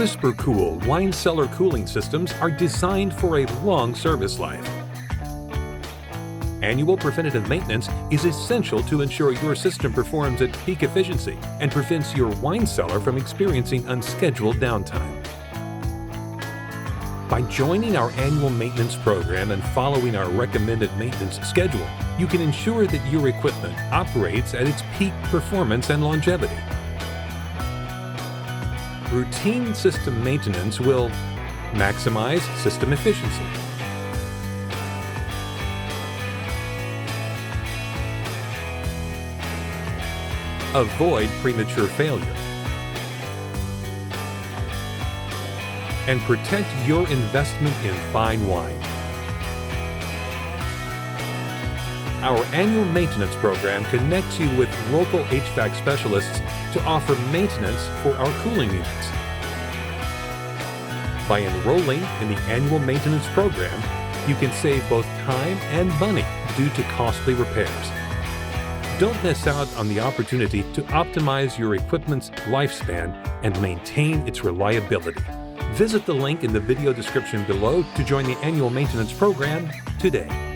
WhisperKOOL wine cellar cooling systems are designed for a long service life. Annual preventative maintenance is essential to ensure your system performs at peak efficiency and prevents your wine cellar from experiencing unscheduled downtime. By joining our annual maintenance program and following our recommended maintenance schedule, you can ensure that your equipment operates at its peak performance and longevity. Routine system maintenance will maximize system efficiency, avoid premature failure, and protect your investment in fine wine. Our annual maintenance program connects you with local HVAC specialists to offer maintenance for our cooling units. By enrolling in the annual maintenance program, you can save both time and money due to costly repairs. Don't miss out on the opportunity to optimize your equipment's lifespan and maintain its reliability. Visit the link in the video description below to join the annual maintenance program today.